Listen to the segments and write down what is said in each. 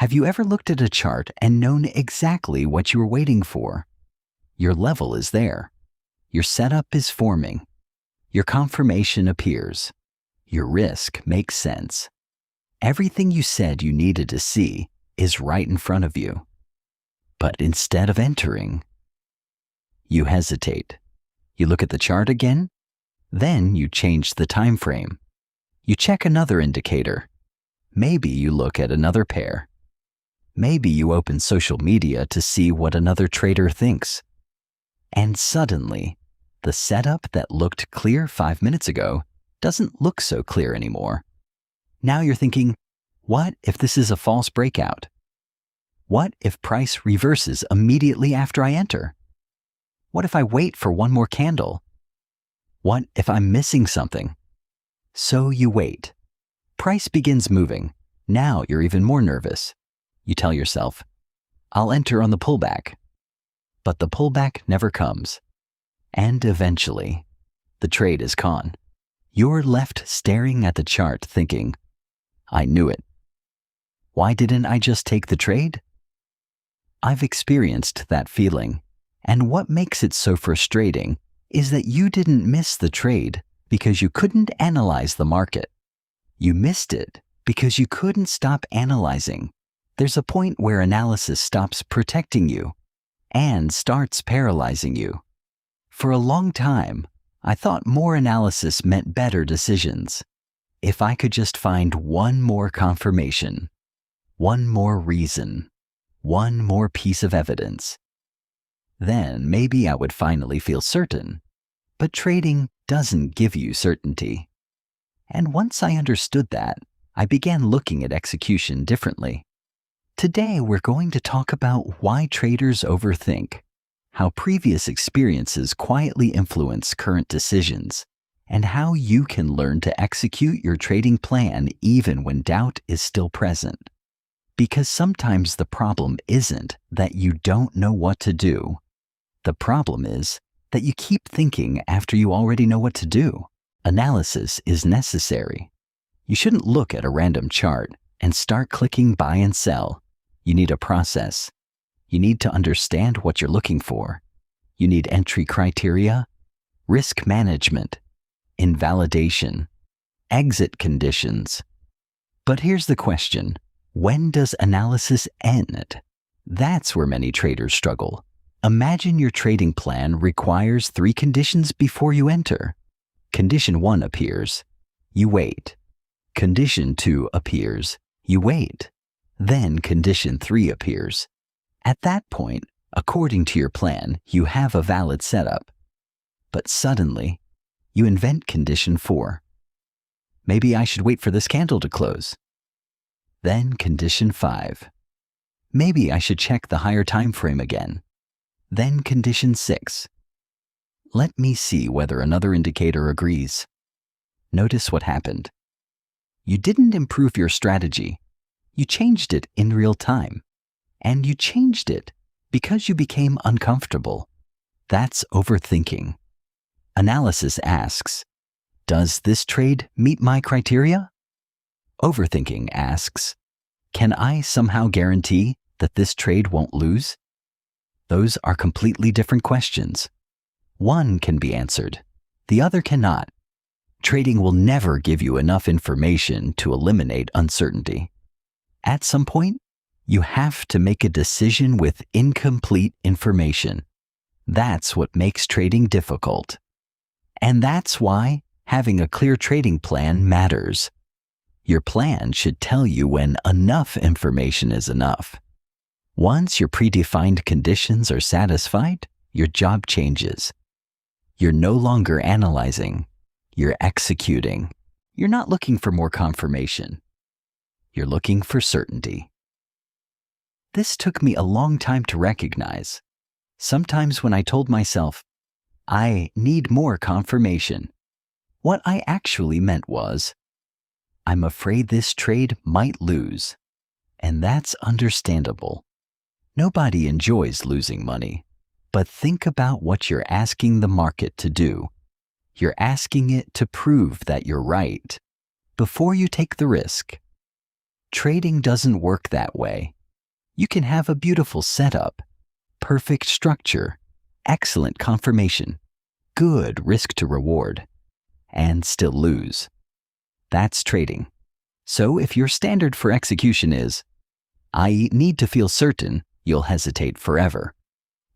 Have you ever looked at a chart and known exactly what you were waiting for? Your level is there. Your setup is forming. Your confirmation appears. Your risk makes sense. Everything you said you needed to see is right in front of you. But instead of entering, you hesitate. You look at the chart again, then you change the time frame. You check another indicator. Maybe you look at another pair. Maybe you open social media to see what another trader thinks. And suddenly, the setup that looked clear 5 minutes ago doesn't look so clear anymore. Now you're thinking, what if this is a false breakout? What if price reverses immediately after I enter? What if I wait for one more candle? What if I'm missing something? So you wait. Price begins moving. Now you're even more nervous. You tell yourself, I'll enter on the pullback. But the pullback never comes. And eventually, the trade is gone. You're left staring at the chart thinking, I knew it. Why didn't I just take the trade? I've experienced that feeling, and what makes it so frustrating is that you didn't miss the trade because you couldn't analyze the market. You missed it because you couldn't stop analyzing. There's a point where analysis stops protecting you and starts paralyzing you. For a long time, I thought more analysis meant better decisions. If I could just find one more confirmation, one more reason, one more piece of evidence, then maybe I would finally feel certain. But trading doesn't give you certainty. And once I understood that, I began looking at execution differently. Today, we're going to talk about why traders overthink, how previous experiences quietly influence current decisions, and how you can learn to execute your trading plan even when doubt is still present. Because sometimes the problem isn't that you don't know what to do. The problem is that you keep thinking after you already know what to do. Analysis is necessary. You shouldn't look at a random chart and start clicking buy and sell. You need a process. You need to understand what you're looking for. You need entry criteria, risk management, invalidation, exit conditions. But here's the question. When does analysis end? That's where many traders struggle. Imagine your trading plan requires 3 conditions before you enter. Condition 1 appears. You wait. Condition 2 appears. You wait. Then condition 3 appears. At that point, according to your plan, you have a valid setup. But suddenly, you invent condition 4. Maybe I should wait for this candle to close. Then condition 5. Maybe I should check the higher time frame again. Then condition 6. Let me see whether another indicator agrees. Notice what happened. You didn't improve your strategy. You changed it in real time. And you changed it because you became uncomfortable. That's overthinking. Analysis asks, does this trade meet my criteria? Overthinking asks, can I somehow guarantee that this trade won't lose? Those are completely different questions. One can be answered, the other cannot. Trading will never give you enough information to eliminate uncertainty. At some point, you have to make a decision with incomplete information. That's what makes trading difficult. And that's why having a clear trading plan matters. Your plan should tell you when enough information is enough. Once your predefined conditions are satisfied, your job changes. You're no longer analyzing, you're executing. You're not looking for more confirmation. You're looking for certainty. This took me a long time to recognize. Sometimes when I told myself, I need more confirmation, what I actually meant was, I'm afraid this trade might lose. And that's understandable. Nobody enjoys losing money. But think about what you're asking the market to do. You're asking it to prove that you're right before you take the risk. Trading doesn't work that way. You can have a beautiful setup, perfect structure, excellent confirmation, good risk to reward, and still lose. That's trading. So if your standard for execution is, I need to feel certain, you'll hesitate forever.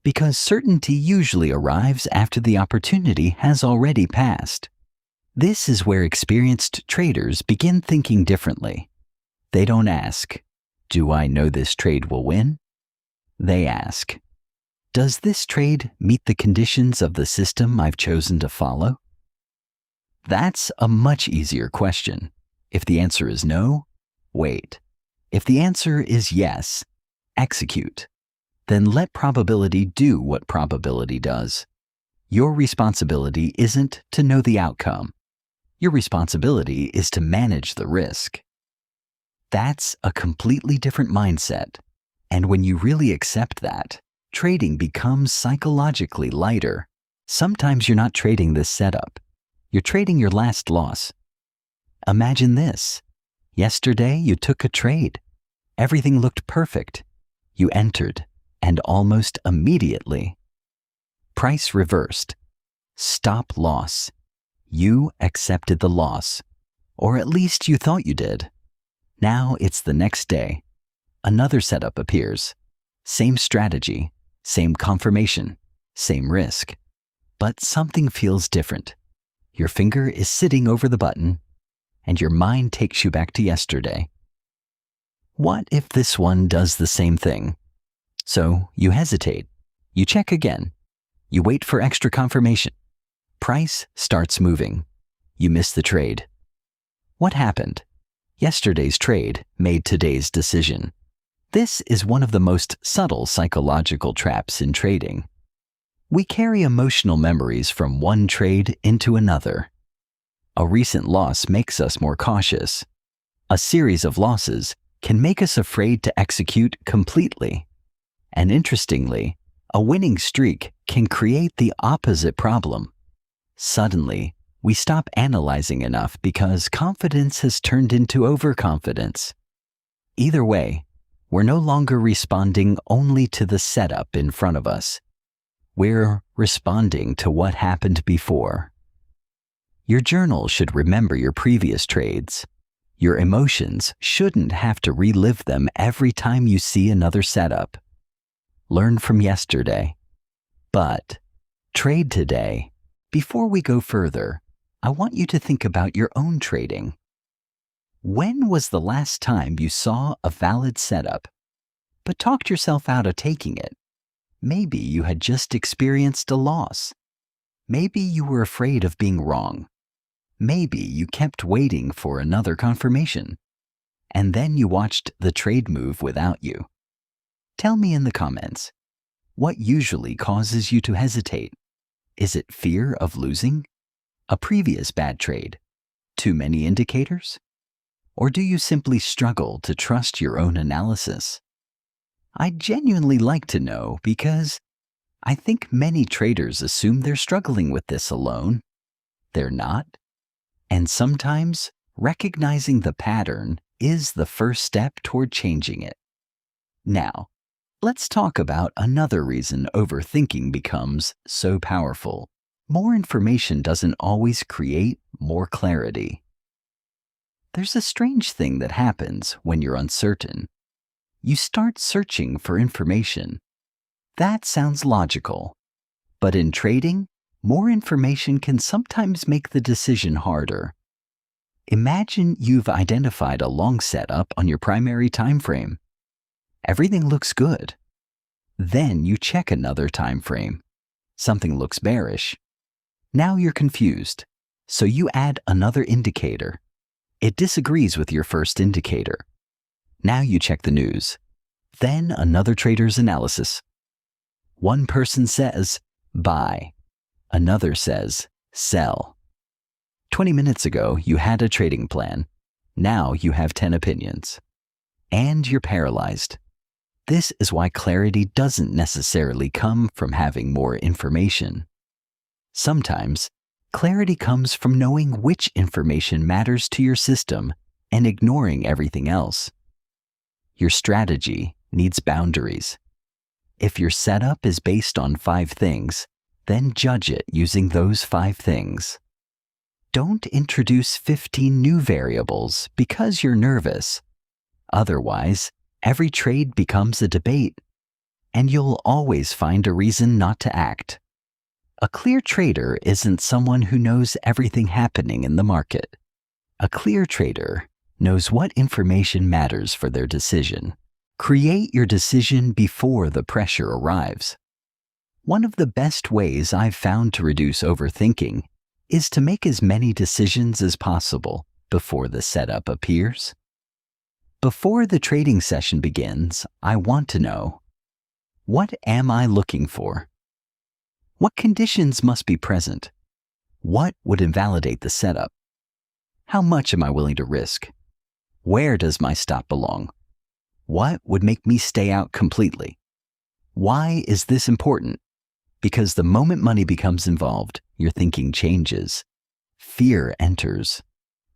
Because certainty usually arrives after the opportunity has already passed. This is where experienced traders begin thinking differently. They don't ask, do I know this trade will win? They ask, does this trade meet the conditions of the system I've chosen to follow? That's a much easier question. If the answer is no, wait. If the answer is yes, execute. Then let probability do what probability does. Your responsibility isn't to know the outcome. Your responsibility is to manage the risk. That's a completely different mindset. And when you really accept that, trading becomes psychologically lighter. Sometimes you're not trading this setup. You're trading your last loss. Imagine this. Yesterday you took a trade. Everything looked perfect. You entered, and almost immediately, price reversed. Stop loss. You accepted the loss. Or at least you thought you did. Now it's the next day. Another setup appears. Same strategy, same confirmation, same risk. But something feels different. Your finger is sitting over the button, and your mind takes you back to yesterday. What if this one does the same thing? So you hesitate. You check again. You wait for extra confirmation. Price starts moving. You miss the trade. What happened? Yesterday's trade made today's decision. This is one of the most subtle psychological traps in trading. We carry emotional memories from one trade into another. A recent loss makes us more cautious. A series of losses can make us afraid to execute completely. And interestingly, a winning streak can create the opposite problem. Suddenly, we stop analyzing enough because confidence has turned into overconfidence. Either way, we're no longer responding only to the setup in front of us. We're responding to what happened before. Your journal should remember your previous trades. Your emotions shouldn't have to relive them every time you see another setup. Learn from yesterday. But trade today. Before we go further, I want you to think about your own trading. When was the last time you saw a valid setup, but talked yourself out of taking it? Maybe you had just experienced a loss. Maybe you were afraid of being wrong. Maybe you kept waiting for another confirmation. And then you watched the trade move without you. Tell me in the comments, what usually causes you to hesitate? Is it fear of losing? A previous bad trade? Too many indicators? Or do you simply struggle to trust your own analysis? I'd genuinely like to know because I think many traders assume they're struggling with this alone. They're not. And sometimes recognizing the pattern is the first step toward changing it. Now, let's talk about another reason overthinking becomes so powerful. More information doesn't always create more clarity. There's a strange thing that happens when you're uncertain. You start searching for information. That sounds logical. But in trading, more information can sometimes make the decision harder. Imagine you've identified a long setup on your primary time frame. Everything looks good. Then you check another time frame. Something looks bearish. Now you're confused, so you add another indicator. It disagrees with your first indicator. Now you check the news. Then another trader's analysis. One person says, buy. Another says, sell. 20 minutes ago, you had a trading plan. Now you have 10 opinions. And you're paralyzed. This is why clarity doesn't necessarily come from having more information. Sometimes, clarity comes from knowing which information matters to your system and ignoring everything else. Your strategy needs boundaries. If your setup is based on 5 things, then judge it using those 5 things. Don't introduce 15 new variables because you're nervous. Otherwise, every trade becomes a debate, and you'll always find a reason not to act. A clear trader isn't someone who knows everything happening in the market. A clear trader knows what information matters for their decision. Create your decision before the pressure arrives. One of the best ways I've found to reduce overthinking is to make as many decisions as possible before the setup appears. Before the trading session begins, I want to know, what am I looking for? What conditions must be present? What would invalidate the setup? How much am I willing to risk? Where does my stop belong? What would make me stay out completely? Why is this important? Because the moment money becomes involved, your thinking changes. Fear enters.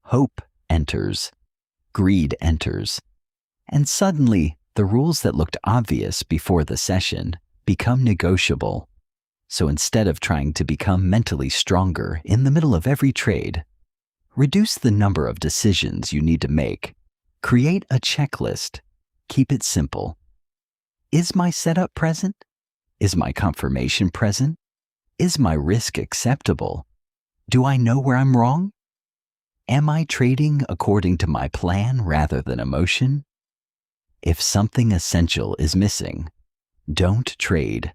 Hope enters. Greed enters. And suddenly, the rules that looked obvious before the session become negotiable. So instead of trying to become mentally stronger in the middle of every trade, reduce the number of decisions you need to make. Create a checklist. Keep it simple. Is my setup present? Is my confirmation present? Is my risk acceptable? Do I know where I'm wrong? Am I trading according to my plan rather than emotion? If something essential is missing, don't trade.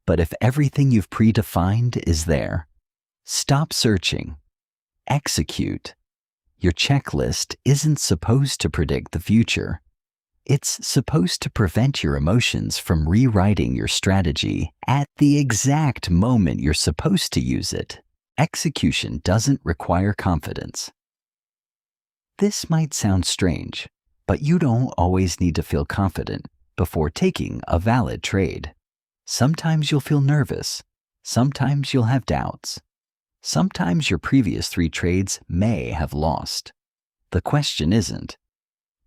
But if everything you've predefined is there, stop searching. Execute. Your checklist isn't supposed to predict the future. It's supposed to prevent your emotions from rewriting your strategy at the exact moment you're supposed to use it. Execution doesn't require confidence. This might sound strange, but you don't always need to feel confident before taking a valid trade. Sometimes you'll feel nervous. Sometimes you'll have doubts. Sometimes your previous 3 trades may have lost. The question isn't,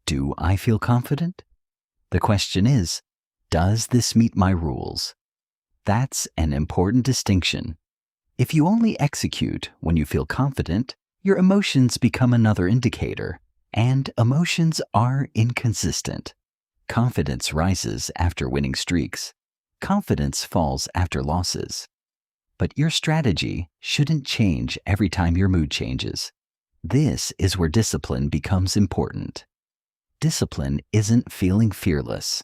do I feel confident? The question is, does this meet my rules? That's an important distinction. If you only execute when you feel confident, your emotions become another indicator, and emotions are inconsistent. Confidence rises after winning streaks. Confidence falls after losses. But your strategy shouldn't change every time your mood changes. This is where discipline becomes important. Discipline isn't feeling fearless.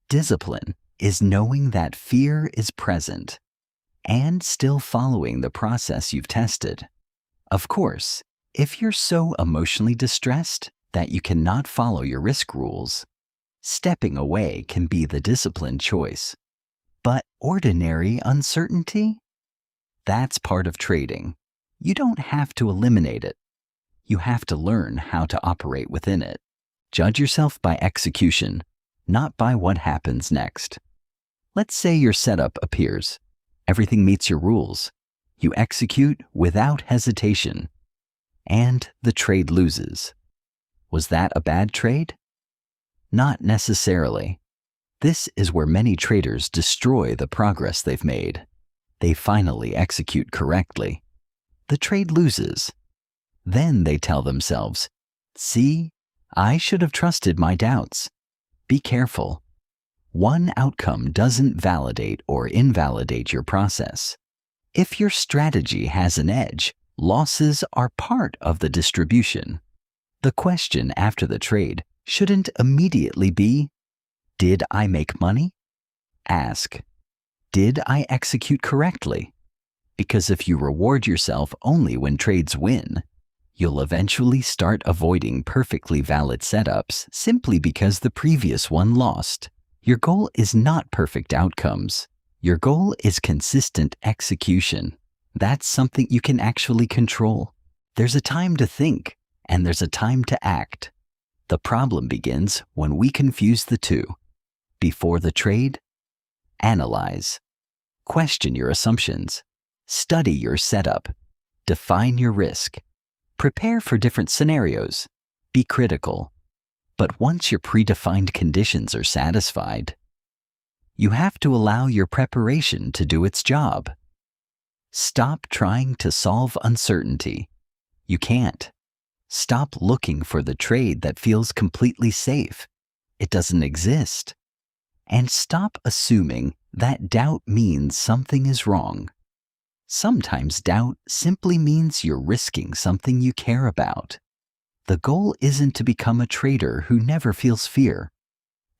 Discipline is knowing that fear is present and still following the process you've tested. Of course, if you're so emotionally distressed that you cannot follow your risk rules, stepping away can be the disciplined choice. But ordinary uncertainty? That's part of trading. You don't have to eliminate it. You have to learn how to operate within it. Judge yourself by execution, not by what happens next. Let's say your setup appears. Everything meets your rules. You execute without hesitation. And the trade loses. Was that a bad trade? Not necessarily. This is where many traders destroy the progress they've made. They finally execute correctly. The trade loses. Then they tell themselves, see, I should have trusted my doubts. Be careful. One outcome doesn't validate or invalidate your process. If your strategy has an edge, losses are part of the distribution. The question after the trade shouldn't immediately be, did I make money? Ask, did I execute correctly? Because if you reward yourself only when trades win, you'll eventually start avoiding perfectly valid setups simply because the previous one lost. Your goal is not perfect outcomes. Your goal is consistent execution. That's something you can actually control. There's a time to think, and there's a time to act. The problem begins when we confuse the two. Before the trade, analyze. Question your assumptions. Study your setup. Define your risk. Prepare for different scenarios. Be critical. But once your predefined conditions are satisfied, you have to allow your preparation to do its job. Stop trying to solve uncertainty. You can't. Stop looking for the trade that feels completely safe. It doesn't exist. And stop assuming that doubt means something is wrong. Sometimes doubt simply means you're risking something you care about. The goal isn't to become a trader who never feels fear.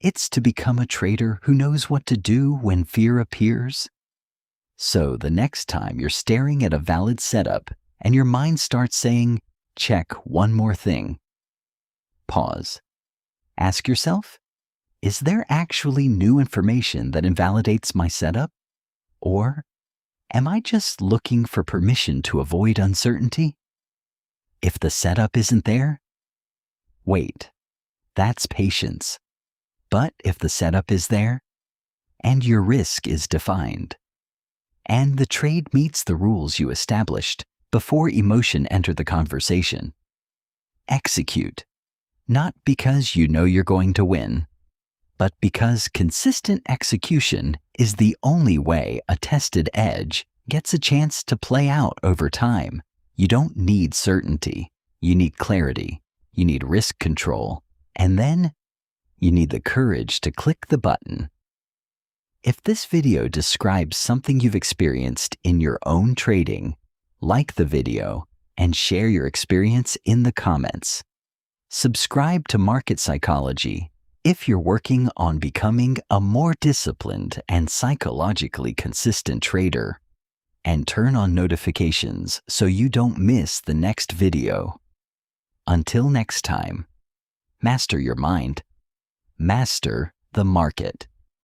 It's to become a trader who knows what to do when fear appears. So the next time you're staring at a valid setup and your mind starts saying, check one more thing, pause. Ask yourself, is there actually new information that invalidates my setup? Or am I just looking for permission to avoid uncertainty? If the setup isn't there, wait. That's patience. But if the setup is there, and your risk is defined, and the trade meets the rules you established before emotion entered the conversation, execute. Not because you know you're going to win, but because consistent execution is the only way a tested edge gets a chance to play out over time. You don't need certainty. You need clarity. You need risk control. And then you need the courage to click the button. If this video describes something you've experienced in your own trading, like the video and share your experience in the comments. Subscribe to Market Psychology if you're working on becoming a more disciplined and psychologically consistent trader. And turn on notifications so you don't miss the next video. Until next time, master your mind. Master the market.